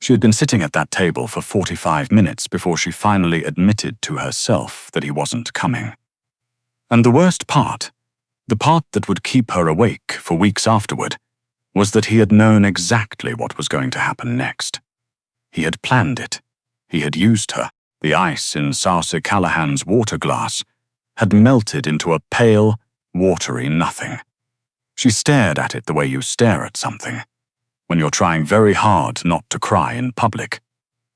She had been sitting at that table for 45 minutes before she finally admitted to herself that he wasn't coming. And the worst part, the part that would keep her awake for weeks afterward, was that he had known exactly what was going to happen next. He had planned it. He had used her. The ice in Sauce Callahan's water glass had melted into a pale, watery nothing. She stared at it the way you stare at something, when you're trying very hard not to cry in public,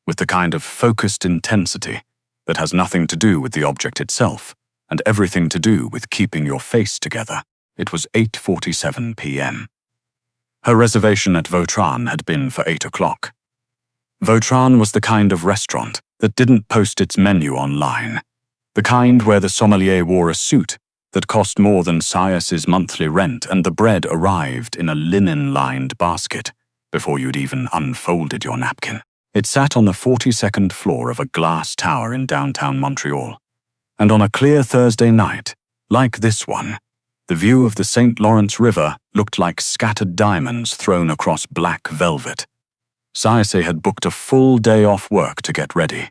with the kind of focused intensity that has nothing to do with the object itself and everything to do with keeping your face together. It was 8:47 p.m. Her reservation at Vautrin had been for 8 o'clock. Vautrin was the kind of restaurant that didn't post its menu online, the kind where the sommelier wore a suit that cost more than Sias's monthly rent and the bread arrived in a linen-lined basket before you'd even unfolded your napkin. It sat on the 42nd floor of a glass tower in downtown Montreal, and on a clear Thursday night, like this one, the view of the St. Lawrence River looked like scattered diamonds thrown across black velvet. Sias had booked a full day off work to get ready.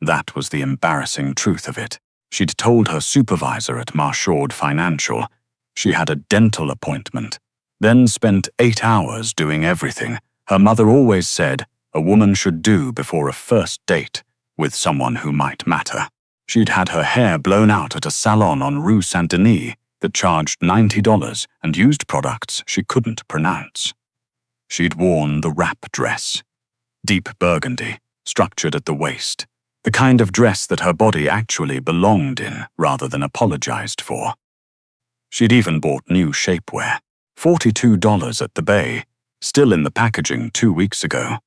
That was the embarrassing truth of it. She'd told her supervisor at Marchand Financial she had a dental appointment, then spent 8 hours doing everything her mother always said a woman should do before a first date with someone who might matter. She'd had her hair blown out at a salon on Rue Saint-Denis that charged $90 and used products she couldn't pronounce. She'd worn the wrap dress, deep burgundy, structured at the waist, the kind of dress that her body actually belonged in rather than apologized for. She'd even bought new shapewear, $42 at the Bay, still in the packaging 2 weeks ago,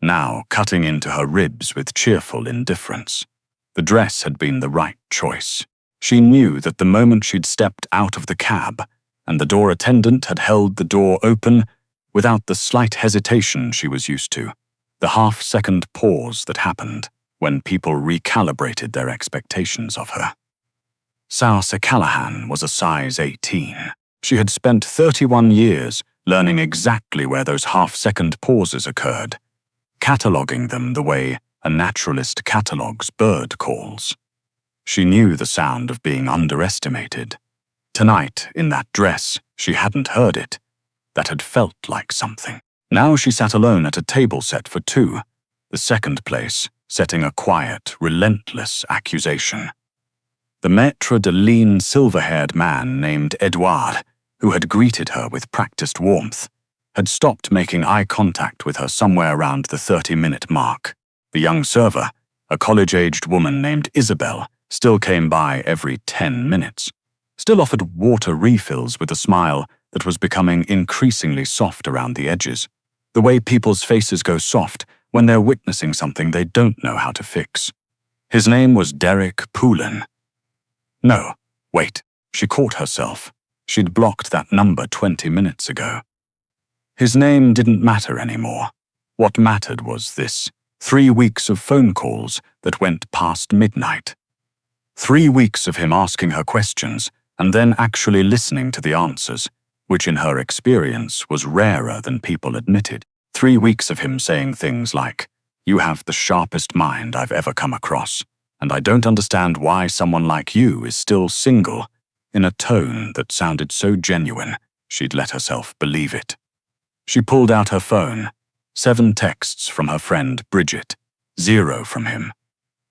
now cutting into her ribs with cheerful indifference. The dress had been the right choice. She knew that the moment she'd stepped out of the cab and the door attendant had held the door open without the slight hesitation she was used to, the half-second pause that happened when people recalibrated their expectations of her. Sauce Callahan was a size 18. She had spent 31 years learning exactly where those half-second pauses occurred, cataloguing them the way a naturalist catalogues bird calls. She knew the sound of being underestimated. Tonight, in that dress, she hadn't heard it. That had felt like something. Now she sat alone at a table set for 2, the second place setting a quiet, relentless accusation. The maître de lean, silver-haired man named Edouard, who had greeted her with practiced warmth, had stopped making eye contact with her somewhere around the 30-minute mark. The young server, a college-aged woman named Isabelle, still came by every 10 minutes, still offered water refills with a smile that was becoming increasingly soft around the edges, the way people's faces go soft when they're witnessing something they don't know how to fix. His name was Derek Poulin. No, wait, she caught herself. She'd blocked that number 20 minutes ago. His name didn't matter anymore. What mattered was this: 3 weeks of phone calls that went past midnight. 3 weeks of him asking her questions and then actually listening to the answers, which in her experience was rarer than people admitted. 3 weeks of him saying things like, "You have the sharpest mind I've ever come across, and I don't understand why someone like you is still single," in a tone that sounded so genuine she'd let herself believe it. She pulled out her phone. 7 texts from her friend Bridget, 0 from him.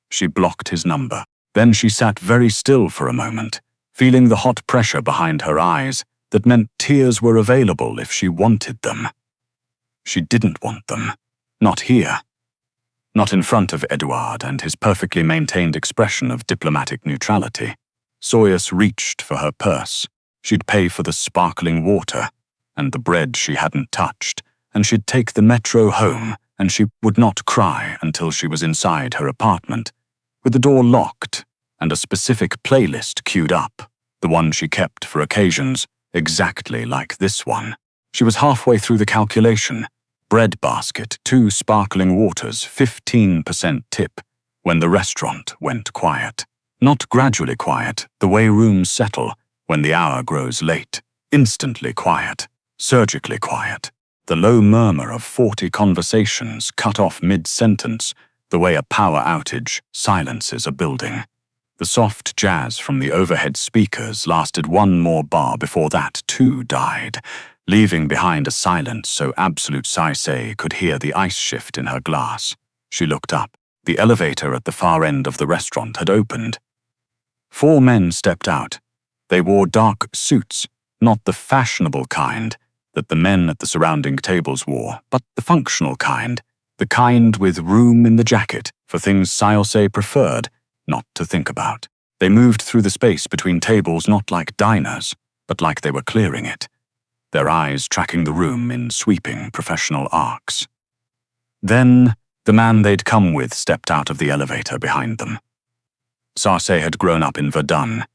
She blocked his number. Then she sat very still for a moment, feeling the hot pressure behind her eyes that meant tears were available if she wanted them. She didn't want them. Not here. Not in front of Edouard and his perfectly maintained expression of diplomatic neutrality. Sias reached for her purse. She'd pay for the sparkling water and the bread she hadn't touched, and she'd take the metro home, and she would not cry until she was inside her apartment, with the door locked and a specific playlist queued up, the one she kept for occasions exactly like this one. She was halfway through the calculation. Bread basket, 2 sparkling waters, 15% tip, when the restaurant went quiet. Not gradually quiet, the way rooms settle when the hour grows late. Instantly quiet, surgically quiet. the low murmur of 40 conversations cut off mid-sentence, the way a power outage silences a building. The soft jazz from the overhead speakers lasted one more bar before that too died, leaving behind a silence so absolute Saisei could hear the ice shift in her glass. She looked up. The elevator at the far end of the restaurant had opened. 4 men stepped out. They wore dark suits, not the fashionable kind that the men at the surrounding tables wore, but the functional kind, the kind with room in the jacket for things Saisei preferred not to think about. They moved through the space between tables not like diners, but like they were clearing it, their eyes tracking the room in sweeping professional arcs. Then, the man they'd come with stepped out of the elevator behind them. Saisei had grown up in Verdun.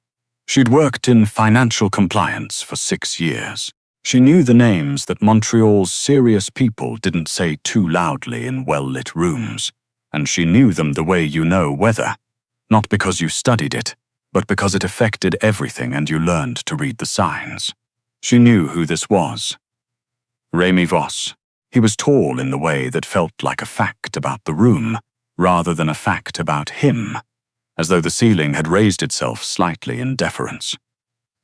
She'd worked in financial compliance for 6 years. She knew the names that Montreal's serious people didn't say too loudly in well-lit rooms, and she knew them the way you know weather, not because you studied it, but because it affected everything and you learned to read the signs. She knew who this was. Remy Voss. He was tall in the way that felt like a fact about the room, rather than a fact about him, as though the ceiling had raised itself slightly in deference.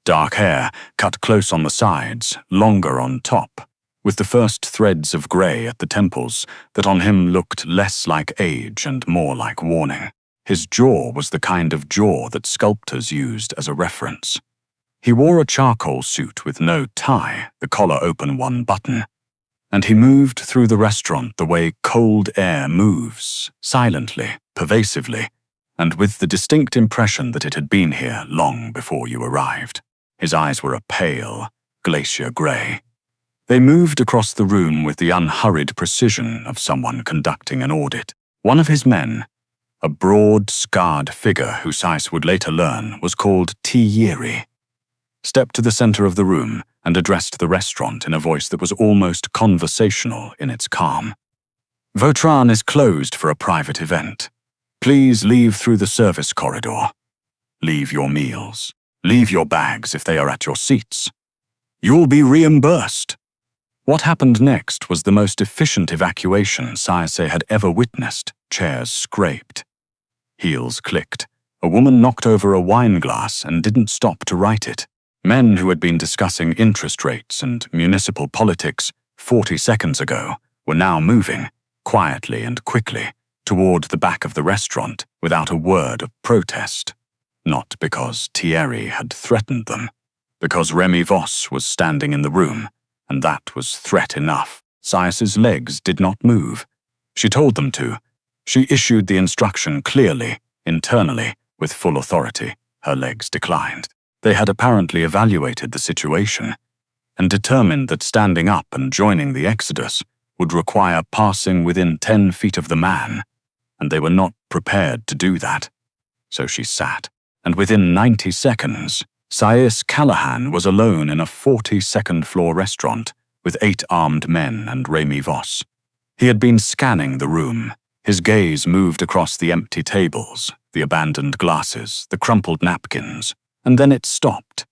Dark hair, cut close on the sides, longer on top, with the first threads of grey at the temples that on him looked less like age and more like warning. His jaw was the kind of jaw that sculptors used as a reference. He wore a charcoal suit with no tie, the collar open one button, and he moved through the restaurant the way cold air moves, silently, pervasively, and with the distinct impression that it had been here long before you arrived. His eyes were a pale, glacier grey. They moved across the room with the unhurried precision of someone conducting an audit. One of his men, a broad, scarred figure who Sais would later learn was called Tiyeri, stepped to the center of the room and addressed the restaurant in a voice that was almost conversational in its calm. "Vautrin is closed for a private event. Please leave through the service corridor. Leave your meals. Leave your bags if they are at your seats. You'll be reimbursed." What happened next was the most efficient evacuation Saisei had ever witnessed. Chairs scraped. Heels clicked. A woman knocked over a wine glass and didn't stop to right it. Men who had been discussing interest rates and municipal politics 40 seconds ago were now moving, quietly and quickly, toward the back of the restaurant without a word of protest. Not because Thierry had threatened them, because Remy Voss was standing in the room, and that was threat enough. Sais's legs did not move. She told them to. She issued the instruction clearly, internally, with full authority. Her legs declined. They had apparently evaluated the situation and determined that standing up and joining the exodus would require passing within 10 feet of the man, and they were not prepared to do that. So she sat, and within 90 seconds, Sais Callahan was alone in a 42nd-floor restaurant with 8 armed men and Remy Voss. He had been scanning the room. His gaze moved across the empty tables, the abandoned glasses, the crumpled napkins, and then it stopped.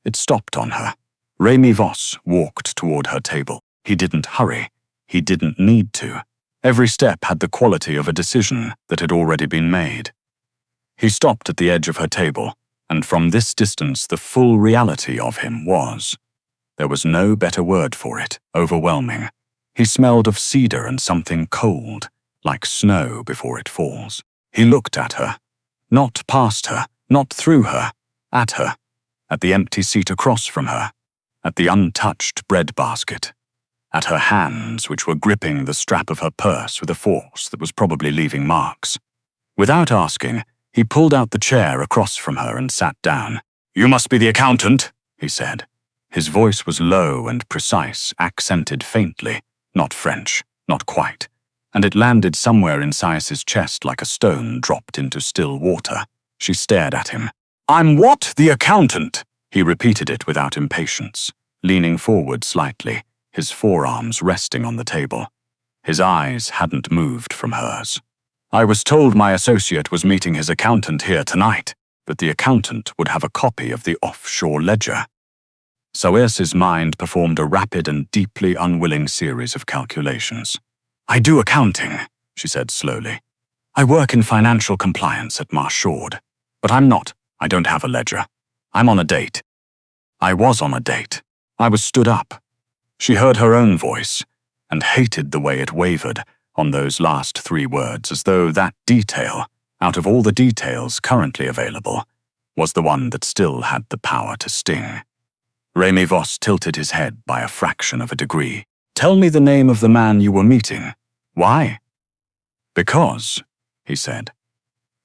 It stopped on her. Remy Voss walked toward her table. He didn't hurry. He didn't need to. Every step had the quality of a decision that had already been made. He stopped at the edge of her table, and from this distance the full reality of him was. There was no better word for it, overwhelming. He smelled of cedar and something cold, like snow before it falls. He looked at her, not past her, not through her, at her, at the empty seat across from her, at the untouched bread basket, at her hands which were gripping the strap of her purse with a force that was probably leaving marks. Without asking, he pulled out the chair across from her and sat down. "You must be the accountant," he said. His voice was low and precise, accented faintly, not French, not quite, and it landed somewhere in Sais's chest like a stone dropped into still water. She stared at him. "I'm what? The accountant?" He repeated it without impatience, leaning forward slightly, his forearms resting on the table. His eyes hadn't moved from hers. "I was told my associate was meeting his accountant here tonight, that the accountant would have a copy of the offshore ledger." Soers's mind performed a rapid and deeply unwilling series of calculations. "I do accounting," she said slowly. "I work in financial compliance at Marchand. But I don't have a ledger. I'm on a date." I was on a date. I was stood up. She heard her own voice and hated the way it wavered on those last 3 words, as though that detail, out of all the details currently available, was the one that still had the power to sting. Remy Voss tilted his head by a fraction of a degree. "Tell me the name of the man you were meeting. Why?" "Because," he said,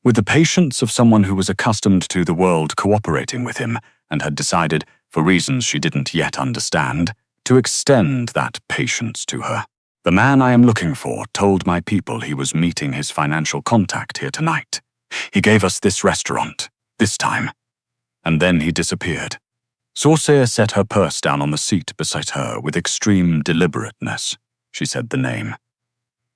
with the patience of someone who was accustomed to the world cooperating with him and had decided, for reasons she didn't yet understand, to extend that patience to her. "The man I am looking for told my people he was meeting his financial contact here tonight. He gave us this restaurant, this time. And then he disappeared." Sorcier set her purse down on the seat beside her with extreme deliberateness. She said the name.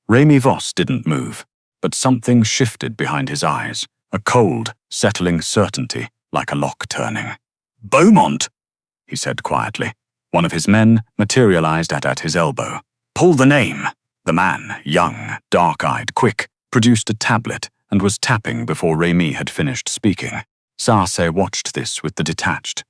Remy Voss didn't move, but something shifted behind his eyes, a cold, settling certainty like a lock turning. "Beaumont," he said quietly. One of his men materialized at his elbow. "Pull the name." The man, young, dark-eyed, quick, produced a tablet and was tapping before Remy had finished speaking. Sarce watched this with the detached,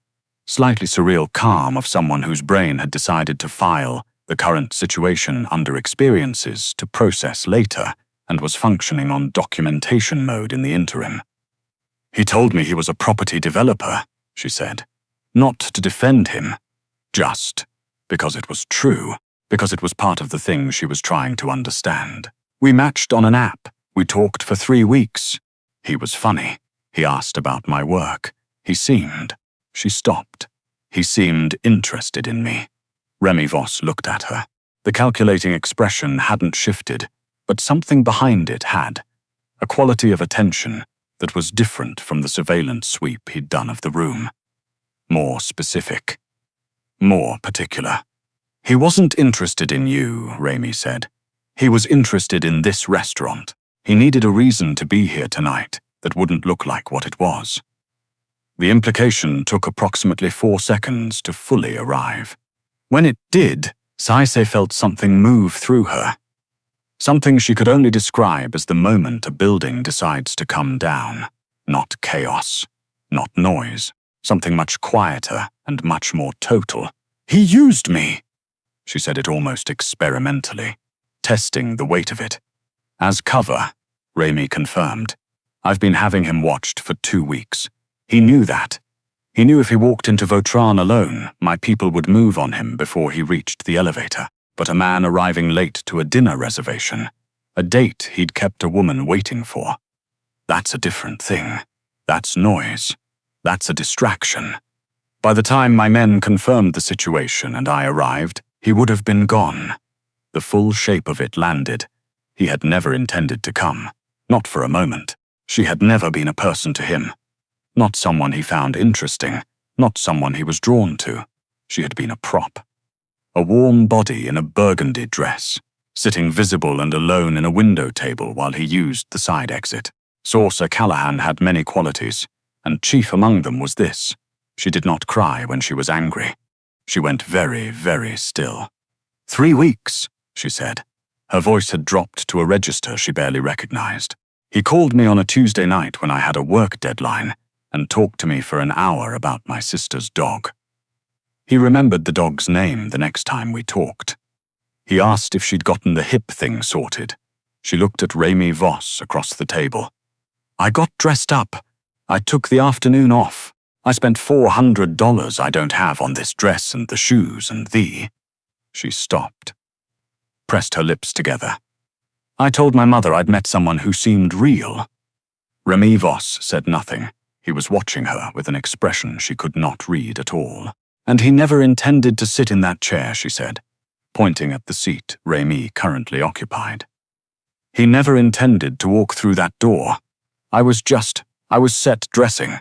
slightly surreal calm of someone whose brain had decided to file the current situation under experiences to process later and was functioning on documentation mode in the interim. "He told me he was a property developer," she said. "Not to defend him, just because it was true, because it was part of the thing she was trying to understand. We matched on an app. We talked for 3 weeks. He was funny. He asked about my work. He seemed..." She stopped. "He seemed interested in me." Remy Voss looked at her. The calculating expression hadn't shifted, but something behind it had, a quality of attention that was different from the surveillance sweep he'd done of the room. More specific. More particular. "He wasn't interested in you," Remy said. "He was interested in this restaurant. He needed a reason to be here tonight that wouldn't look like what it was." The implication took approximately 4 seconds to fully arrive. When it did, Saise felt something move through her. Something she could only describe as the moment a building decides to come down. Not chaos, not noise, something much quieter and much more total. "He used me." She said it almost experimentally, testing the weight of it. "As cover," Remy confirmed. "I've been having him watched for 2 weeks. He knew that. He knew if he walked into Vautrin alone, my people would move on him before he reached the elevator. But a man arriving late to a dinner reservation, a date he'd kept a woman waiting for, that's a different thing. That's noise. That's a distraction. By the time my men confirmed the situation and I arrived, he would have been gone. The full shape of it landed. He had never intended to come. Not for a moment. She had never been a person to him. Not someone he found interesting, not someone he was drawn to. She had been a prop. A warm body in a burgundy dress, sitting visible and alone in a window table while he used the side exit. Saucer Callahan had many qualities, and chief among them was this. She did not cry when she was angry. She went very, very still. 3 weeks, she said. Her voice had dropped to a register she barely recognized. He called me on a Tuesday night when I had a work deadline, and talked to me for an hour about my sister's dog. He remembered the dog's name the next time we talked. He asked if she'd gotten the hip thing sorted. She looked at Remy Voss across the table. "I got dressed up. I took the afternoon off. I spent $400 I don't have on this dress and the shoes and the..." She stopped, pressed her lips together. "I told my mother I'd met someone who seemed real." Remy Voss said nothing. He was watching her with an expression she could not read at all. "And he never intended to sit in that chair," she said, pointing at the seat Remy currently occupied. "He never intended to walk through that door. I was set dressing."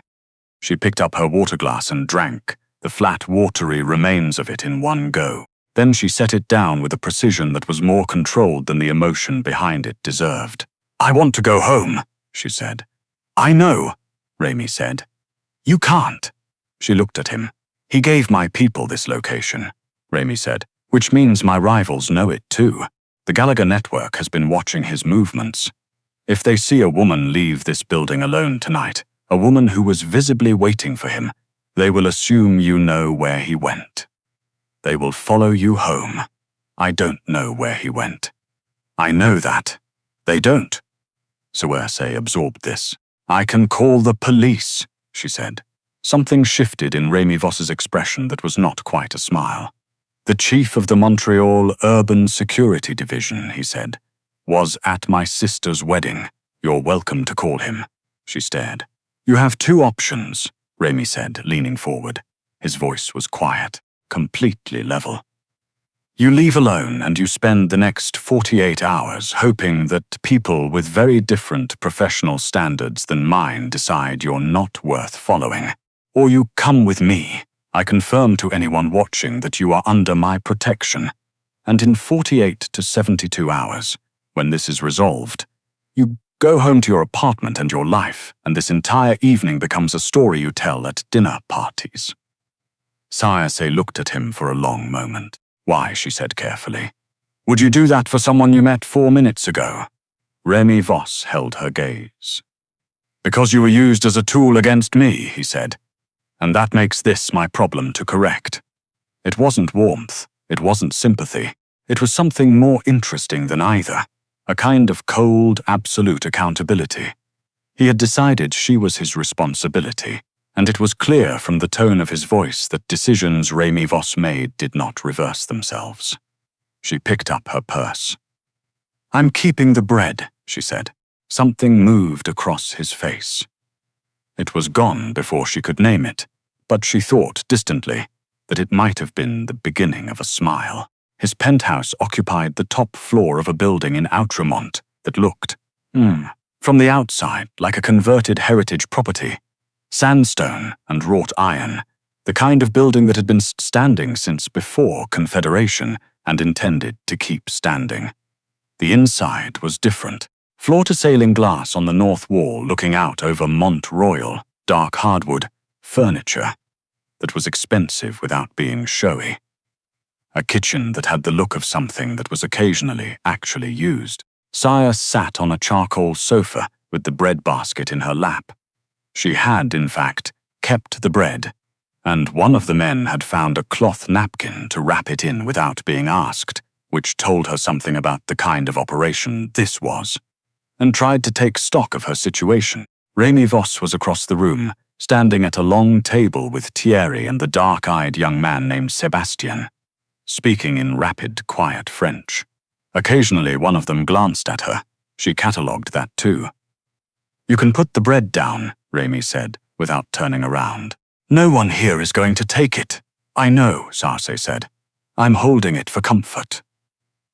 She picked up her water glass and drank, the flat, watery remains of it in one go. Then she set it down with a precision that was more controlled than the emotion behind it deserved. "I want to go home," she said. "I know," Remy said. "You can't." She looked at him. He gave my people this location, Ramey said, which means my rivals know it too. The Gallagher network has been watching his movements. If they see a woman leave this building alone tonight, a woman who was visibly waiting for him, they will assume you know where he went. They will follow you home. I don't know where he went. I know that. They don't. Suerse absorbed this. I can call the police, she said. Something shifted in Ramey Voss's expression that was not quite a smile. The chief of the Montreal Urban Security Division, he said, was at my sister's wedding. You're welcome to call him. She stared. You have two options, Ramey said, leaning forward. His voice was quiet, completely level. You leave alone and you spend the next 48 hours hoping that people with very different professional standards than mine decide you're not worth following. Or you come with me. I confirm to anyone watching that you are under my protection. And in 48 to 72 hours, when this is resolved, you go home to your apartment and your life, and this entire evening becomes a story you tell at dinner parties. Suerse looked at him for a long moment. Why, she said carefully. Would you do that for someone you met 4 minutes ago? Ramey Voss held her gaze. Because you were used as a tool against me, he said. And that makes this my problem to correct. It wasn't warmth. It wasn't sympathy. It was something more interesting than either. A kind of cold, absolute accountability. He had decided she was his responsibility, and it was clear from the tone of his voice that decisions Ramey Voss made did not reverse themselves. She picked up her purse. I'm keeping the bread, she said. Something moved across his face. It was gone before she could name it, but she thought distantly that it might have been the beginning of a smile. His penthouse occupied the top floor of a building in Outremont that looked, from the outside, like a converted heritage property. Sandstone and wrought iron, the kind of building that had been standing since before Confederation and intended to keep standing. The inside was different. Floor-to-ceiling glass on the north wall looking out over Montreal, dark hardwood, furniture that was expensive without being showy. A kitchen that had the look of something that was occasionally actually used. Saya sat on a charcoal sofa with the bread basket in her lap. She had, in fact, kept the bread, and one of the men had found a cloth napkin to wrap it in without being asked, which told her something about the kind of operation this was, and tried to take stock of her situation. Ramey Voss was across the room, standing at a long table with Thierry and the dark-eyed young man named Sébastien, speaking in rapid, quiet French. Occasionally one of them glanced at her. She catalogued that too. You can put the bread down, Ramey said, without turning around. No one here is going to take it. I know, Suerse said. I'm holding it for comfort.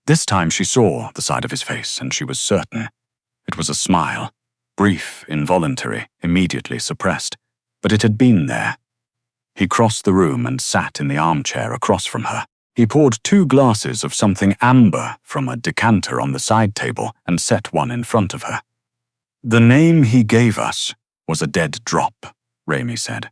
This time she saw the side of his face, and she was certain. It was a smile, brief, involuntary, immediately suppressed, but it had been there. He crossed the room and sat in the armchair across from her. He poured 2 glasses of something amber from a decanter on the side table and set one in front of her. The name he gave us was a dead drop, Ramey said.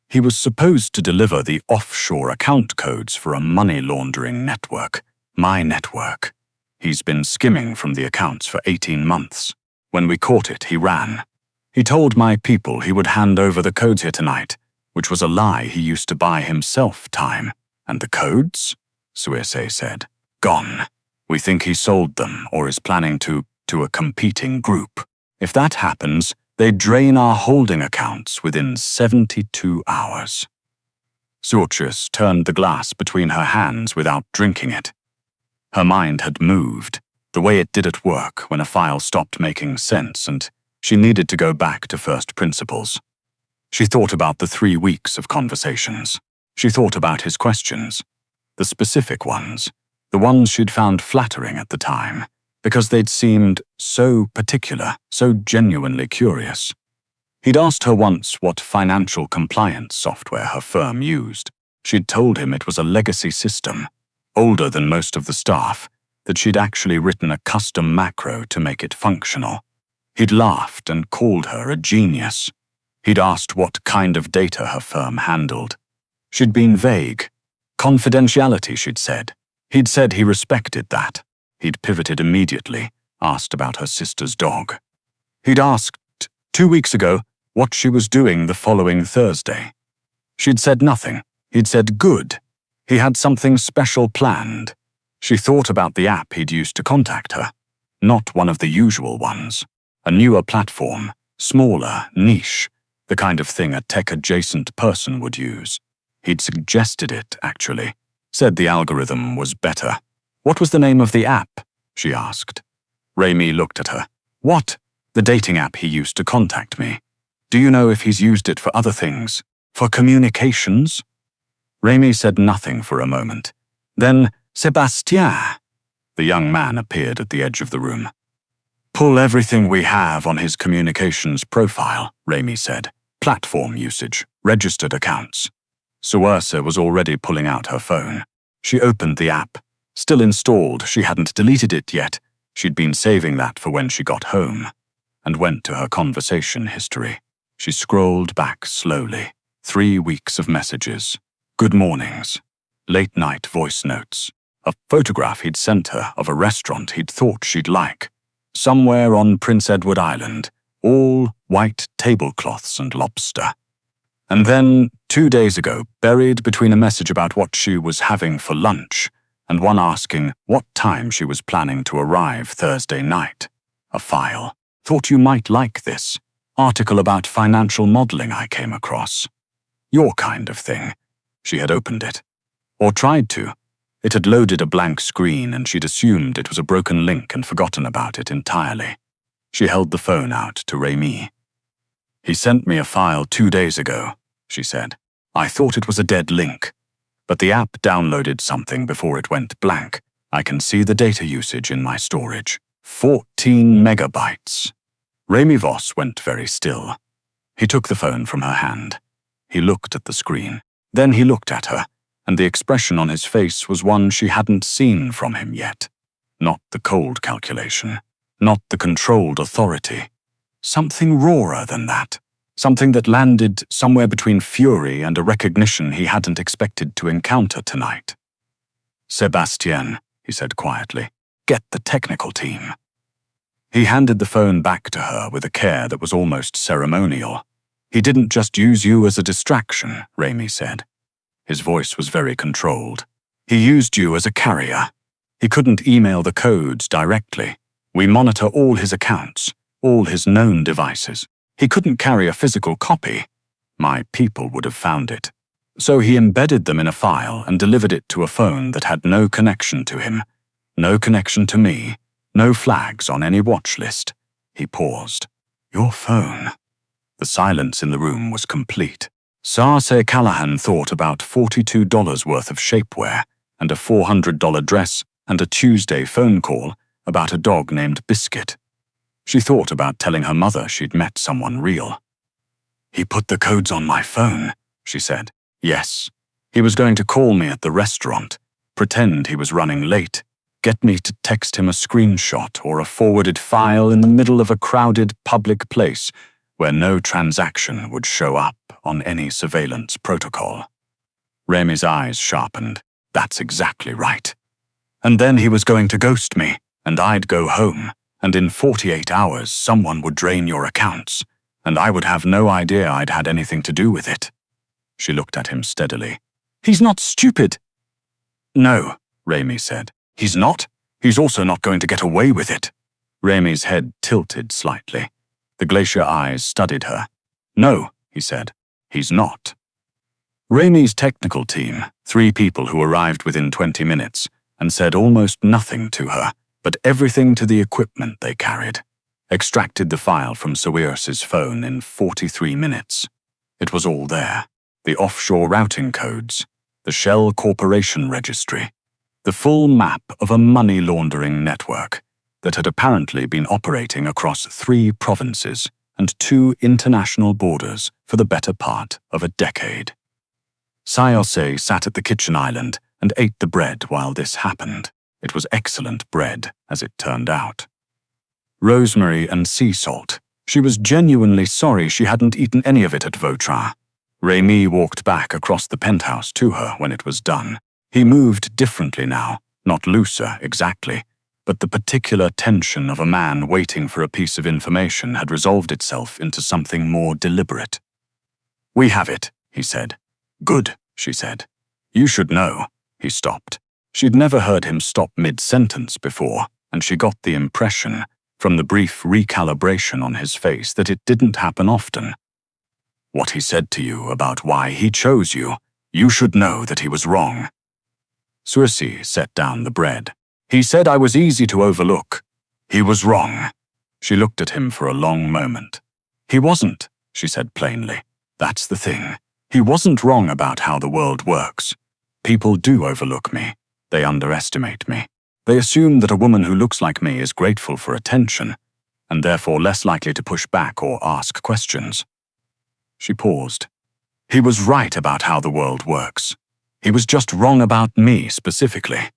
He was supposed to deliver the offshore account codes for a money laundering network, my network. He's been skimming from the accounts for 18 months. When we caught it, he ran. He told my people he would hand over the codes here tonight, which was a lie. He used to buy himself time. And the codes? Suerse said. Gone. We think he sold them or is planning to a competing group. If that happens, they drain our holding accounts within 72 hours. Suerse turned the glass between her hands without drinking it. Her mind had moved, the way it did at work when a file stopped making sense, and she needed to go back to first principles. She thought about the 3 weeks of conversations. She thought about his questions, the specific ones, the ones she'd found flattering at the time, because they'd seemed so particular, so genuinely curious. He'd asked her once what financial compliance software her firm used. She'd told him it was a legacy system, older than most of the staff, that she'd actually written a custom macro to make it functional. He'd laughed and called her a genius. He'd asked what kind of data her firm handled. She'd been vague. Confidentiality, she'd said. He'd said he respected that. He'd pivoted immediately, asked about her sister's dog. He'd asked, 2 weeks ago, what she was doing the following Thursday. She'd said nothing. He'd said good. He had something special planned. She thought about the app he'd used to contact her. Not one of the usual ones. A newer platform, smaller, niche, the kind of thing a tech-adjacent person would use. He'd suggested it, actually. Said the algorithm was better. What was the name of the app? She asked. Rami looked at her. What? The dating app he used to contact me. Do you know if he's used it for other things? For communications? Rami said nothing for a moment. Then, Sébastien. The young man appeared at the edge of the room. Pull everything we have on his communications profile, Rami said. Platform usage, registered accounts. Suersa was already pulling out her phone. She opened the app. Still installed, she hadn't deleted it yet. She'd been saving that for when she got home. And went to her conversation history. She scrolled back slowly. 3 weeks of messages. Good mornings. Late-night voice notes. A photograph he'd sent her of a restaurant he'd thought she'd like. Somewhere on Prince Edward Island. All white tablecloths and lobster. And then, 2 days ago, buried between a message about what she was having for lunch and one asking what time she was planning to arrive Thursday night. A file. Thought you might like this. Article about financial modeling I came across. Your kind of thing. She had opened it. Or tried to. It had loaded a blank screen and she'd assumed it was a broken link and forgotten about it entirely. She held the phone out to Rami. He sent me a file 2 days ago, she said. I thought it was a dead link. But the app downloaded something before it went blank. I can see the data usage in my storage. 14 megabytes. Rami Voss went very still. He took the phone from her hand. He looked at the screen. Then he looked at her, and the expression on his face was one she hadn't seen from him yet. Not the cold calculation. Not the controlled authority. Something rawer than that. Something that landed somewhere between fury and a recognition he hadn't expected to encounter tonight. Sébastien, he said quietly, get the technical team. He handed the phone back to her with a care that was almost ceremonial. He didn't just use you as a distraction, Rami said. His voice was very controlled. He used you as a carrier. He couldn't email the codes directly. We monitor all his accounts, all his known devices. He couldn't carry a physical copy. My people would have found it. So he embedded them in a file and delivered it to a phone that had no connection to him, no connection to me, no flags on any watch list. He paused. Your phone. The silence in the room was complete. Sarsay Callahan thought about $42 worth of shapewear and a $400 dress and a Tuesday phone call about a dog named Biscuit. She thought about telling her mother she'd met someone real. He put the codes on my phone, she said. Yes. He was going to call me at the restaurant, pretend he was running late, get me to text him a screenshot or a forwarded file in the middle of a crowded public place where no transaction would show up on any surveillance protocol. Rami's eyes sharpened. That's exactly right. And then he was going to ghost me, and I'd go home, and in 48 hours someone would drain your accounts, and I would have no idea I'd had anything to do with it. She looked at him steadily. He's not stupid. No, Rami said. He's not. He's also not going to get away with it. Rami's head tilted slightly. The glacier eyes studied her. No, he said. He's not. Rami's technical team, 3 people who arrived within 20 minutes, and said almost nothing to her, but everything to the equipment they carried. Extracted the file from Sawirs's phone in 43 minutes. It was all there. The offshore routing codes, the Shell Corporation registry, the full map of a money laundering network that had apparently been operating across 3 provinces and 2 international borders for the better part of a decade. Sayose sat at the kitchen island and ate the bread while this happened. It was excellent bread, as it turned out. Rosemary and sea salt. She was genuinely sorry she hadn't eaten any of it at Vautrin. Remy walked back across the penthouse to her when it was done. He moved differently now, not looser exactly, but the particular tension of a man waiting for a piece of information had resolved itself into something more deliberate. "We have it," he said. "Good," she said. "You should know." He stopped. She'd never heard him stop mid-sentence before, and she got the impression, from the brief recalibration on his face, that it didn't happen often. "What he said to you about why he chose you, you should know that he was wrong." Suisse set down the bread. "He said I was easy to overlook. He was wrong." She looked at him for a long moment. "He wasn't," she said plainly. "That's the thing. He wasn't wrong about how the world works. People do overlook me. They underestimate me. They assume that a woman who looks like me is grateful for attention, and therefore less likely to push back or ask questions." She paused. "He was right about how the world works. He was just wrong about me specifically."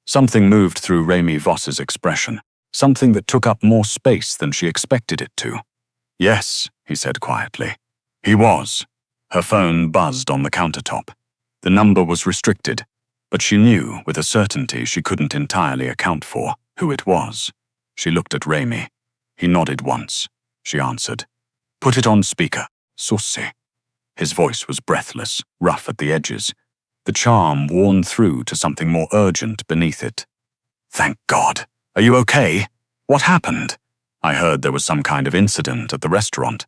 Something moved through Remy Voss's expression, something that took up more space than she expected it to. "Yes," he said quietly. "He was." Her phone buzzed on the countertop. The number was restricted, but she knew with a certainty she couldn't entirely account for who it was. She looked at Remy. He nodded once. She answered. "Put it on speaker, Suisse." His voice was breathless, rough at the edges, the charm worn through to something more urgent beneath it. "Thank God. Are you okay? What happened? I heard there was some kind of incident at the restaurant."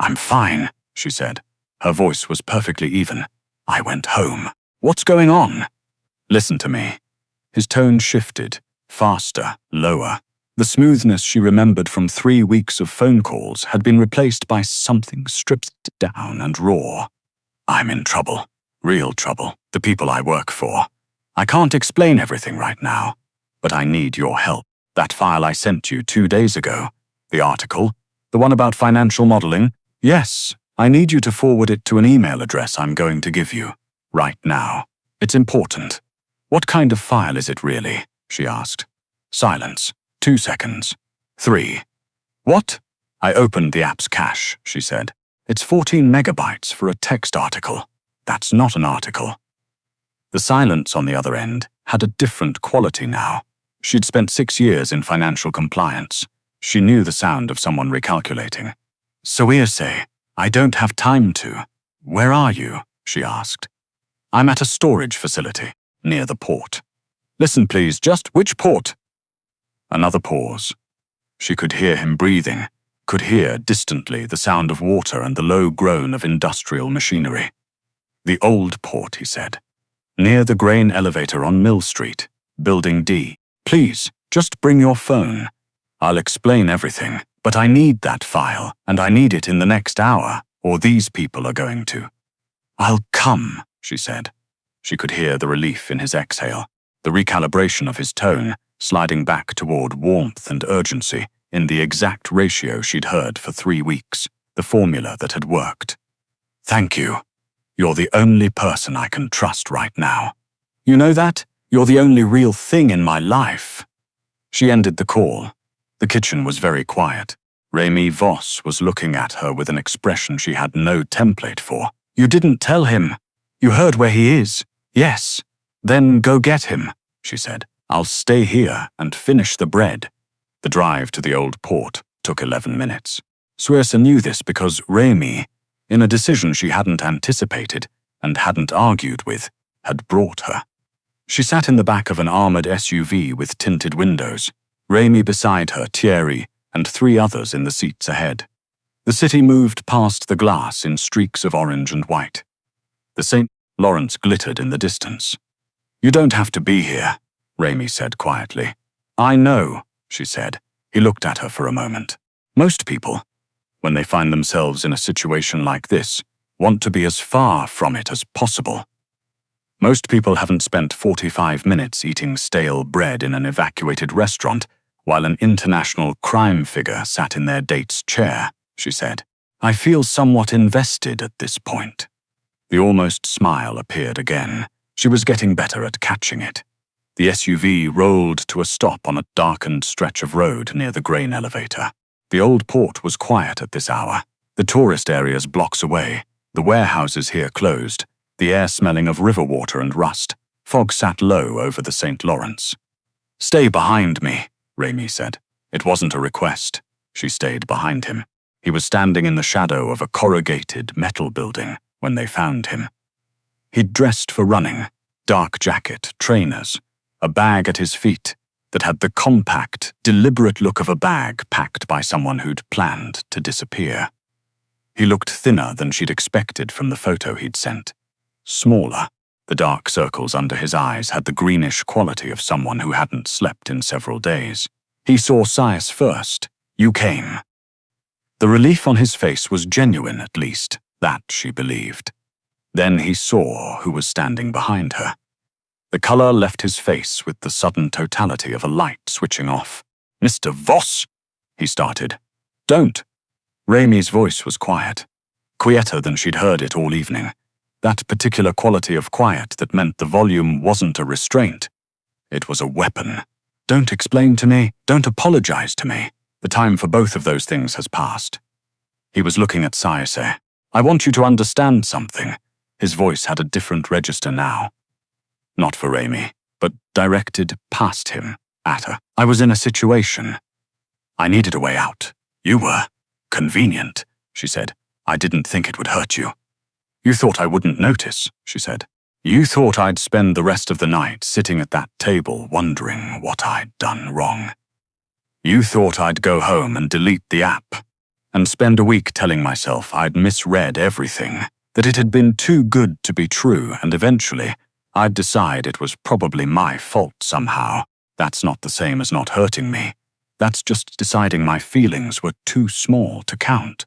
"I'm fine," she said. Her voice was perfectly even. "I went home. What's going on?" "Listen to me." His tone shifted, faster, lower. The smoothness she remembered from 3 weeks of phone calls had been replaced by something stripped down and raw. "I'm in trouble. Real trouble. The people I work for. I can't explain everything right now, but I need your help. That file I sent you 2 days ago, the article, the one about financial modeling, yes, I need you to forward it to an email address I'm going to give you. Right now. It's important." "What kind of file is it really?" she asked. Silence. 2 seconds. 3. "What?" "I opened the app's cache," she said. "It's 14 megabytes for a text article. That's not an article." The silence on the other end had a different quality now. She'd spent 6 years in financial compliance. She knew the sound of someone recalculating. "Suisse, I don't have time to." "Where are you?" she asked. "I'm at a storage facility, near the port." "Listen, please, just which port?" Another pause. She could hear him breathing, could hear distantly the sound of water and the low groan of industrial machinery. "The old port," he said. "Near the grain elevator on Mill Street, Building D. Please, just bring your phone. I'll explain everything, but I need that file, and I need it in the next hour, or these people are going to." "I'll come," she said. She could hear the relief in his exhale, the recalibration of his tone, sliding back toward warmth and urgency in the exact ratio she'd heard for 3 weeks, the formula that had worked. "Thank you. You're the only person I can trust right now. You know that? You're the only real thing in my life." She ended the call. The kitchen was very quiet. Remy Voss was looking at her with an expression she had no template for. "You didn't tell him. You heard where he is. Yes. Then go get him," she said. "I'll stay here and finish the bread." The drive to the old port took 11 minutes. Suisse knew this because Remy, in a decision she hadn't anticipated and hadn't argued with, had brought her. She sat in the back of an armored SUV with tinted windows, Remy beside her, Thierry, and 3 others in the seats ahead. The city moved past the glass in streaks of orange and white. The St. Lawrence glittered in the distance. "You don't have to be here," Remy said quietly. "I know," she said. He looked at her for a moment. "Most people, when they find themselves in a situation like this, want to be as far from it as possible. Most people haven't spent 45 minutes eating stale bread in an evacuated restaurant while an international crime figure sat in their date's chair," she said. "I feel somewhat invested at this point." The almost smile appeared again. She was getting better at catching it. The SUV rolled to a stop on a darkened stretch of road near the grain elevator. The old port was quiet at this hour, the tourist areas blocks away, The warehouses here closed, the air smelling of river water and rust. Fog sat low over the St. Lawrence. "Stay behind me," Raimi said. It wasn't a request. She stayed behind him. He was standing in the shadow of a corrugated metal building when they found him. He'd dressed for running, dark jacket, trainers, a bag at his feet that had the compact, deliberate look of a bag packed by someone who'd planned to disappear. He looked thinner than she'd expected from the photo he'd sent. Smaller. The dark circles under his eyes had the greenish quality of someone who hadn't slept in several days. He saw Sias first. "You came." The relief on his face was genuine, at least. That she believed. Then he saw who was standing behind her. The color left his face with the sudden totality of a light switching off. "Mr. Voss," he started. "Don't." Raimi's voice was quiet, quieter than she'd heard it all evening. That particular quality of quiet that meant the volume wasn't a restraint. It was a weapon. "Don't explain to me, don't apologize to me. The time for both of those things has passed." He was looking at Sayase. "I want you to understand something." His voice had a different register now. Not for Raimi, but directed past him, at her. "I was in a situation. I needed a way out. You were convenient," she said. "I didn't think it would hurt you." "You thought I wouldn't notice," she said. "You thought I'd spend the rest of the night sitting at that table wondering what I'd done wrong. You thought I'd go home and delete the app, and spend a week telling myself I'd misread everything, that it had been too good to be true, and eventually I'd decide it was probably my fault somehow. That's not the same as not hurting me. That's just deciding my feelings were too small to count."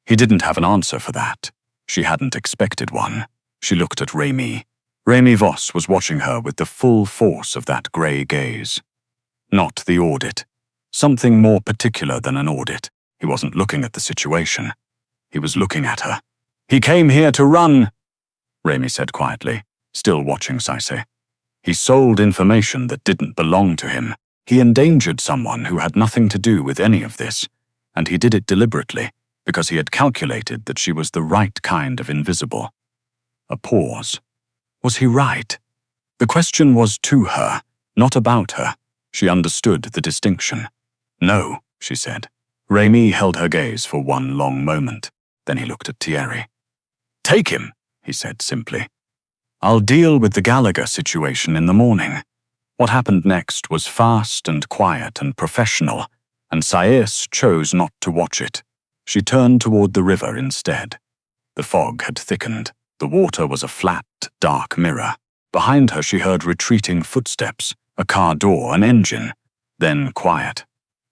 He didn't have an answer for that. She hadn't expected one. She looked at Raimi. Raimi Voss was watching her with the full force of that grey gaze. Not the audit. Something more particular than an audit. He wasn't looking at the situation. He was looking at her. "He came here to run," Raimi said quietly, still watching Saise. "He sold information that didn't belong to him. He endangered someone who had nothing to do with any of this, and he did it deliberately, because he had calculated that she was the right kind of invisible." A pause. Was he right? The question was to her, not about her. She understood the distinction. "No," she said. Raimi held her gaze for one long moment. Then he looked at Thierry. "Take him," he said simply. "I'll deal with the Gallagher situation in the morning." What happened next was fast and quiet and professional, and Saïs chose not to watch it. She turned toward the river instead. The fog had thickened. The water was a flat, dark mirror. Behind her she heard retreating footsteps, a car door, an engine. Then quiet.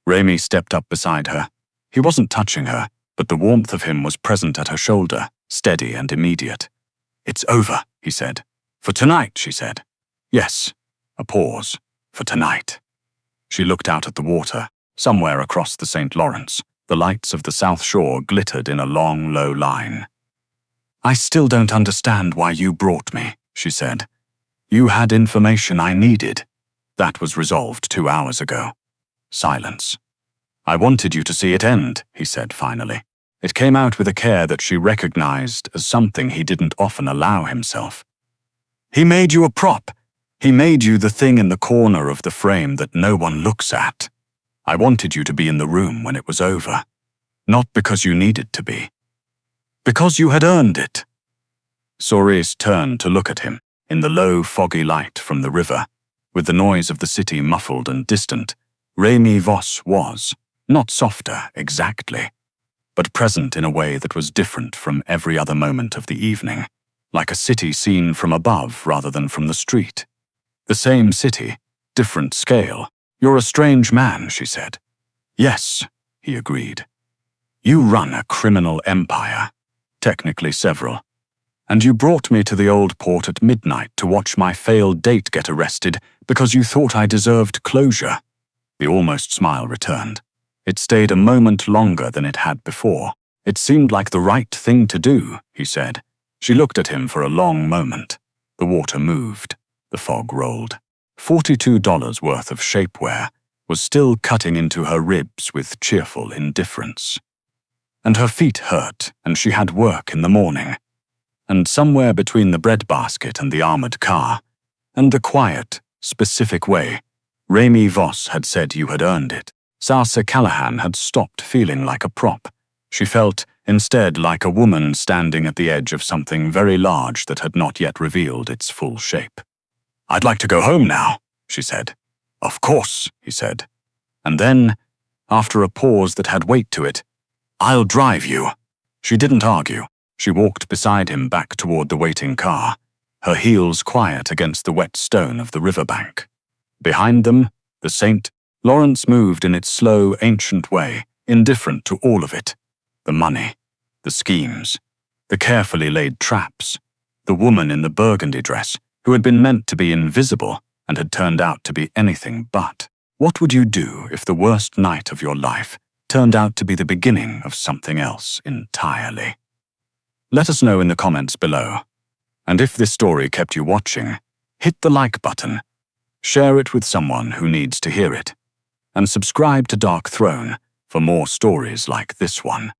Raimi stepped up beside her. He wasn't touching her, but the warmth of him was present at her shoulder, steady and immediate. "It's over," he said. "For tonight," she said. "Yes." A pause. "For tonight." She looked out at the water. Somewhere across the St. Lawrence, the lights of the South Shore glittered in a long, low line. "I still don't understand why you brought me," she said. "You had information I needed. That was resolved 2 hours ago." Silence. "I wanted you to see it end," he said finally. It came out with a care that she recognized as something he didn't often allow himself. "He made you a prop. He made you the thing in the corner of the frame that no one looks at. I wanted you to be in the room when it was over. Not because you needed to be. Because you had earned it." Soris turned to look at him, in the low, foggy light from the river. With the noise of the city muffled and distant, Raimi Voss was, not softer exactly, but present in a way that was different from every other moment of the evening, like a city seen from above rather than from the street. "The same city, different scale. You're a strange man," she said. "Yes," he agreed. "You run a criminal empire, technically several. And you brought me to the old port at midnight to watch my failed date get arrested because you thought I deserved closure." The almost smile returned. It stayed a moment longer than it had before. "It seemed like the right thing to do," he said. She looked at him for a long moment. The water moved. The fog rolled. $42 worth of shapewear was still cutting into her ribs with cheerful indifference. and her feet hurt, and she had work in the morning. And somewhere between the breadbasket and the armored car, and the quiet, specific way, Raimi Voss had said you had earned it, Sasa Callahan had stopped feeling like a prop. She felt, instead, like a woman standing at the edge of something very large that had not yet revealed its full shape. "I'd like to go home now," she said. "Of course," he said. And then, after a pause that had weight to it, "I'll drive you." She didn't argue. She walked beside him back toward the waiting car, her heels quiet against the wet stone of the riverbank. Behind them, the St. Lawrence moved in its slow, ancient way, indifferent to all of it. The money, the schemes, the carefully laid traps, the woman in the burgundy dress who had been meant to be invisible and had turned out to be anything but. What would you do if the worst night of your life turned out to be the beginning of something else entirely? Let us know in the comments below. And if this story kept you watching, hit the like button, share it with someone who needs to hear it, and subscribe to Dark Throne for more stories like this one.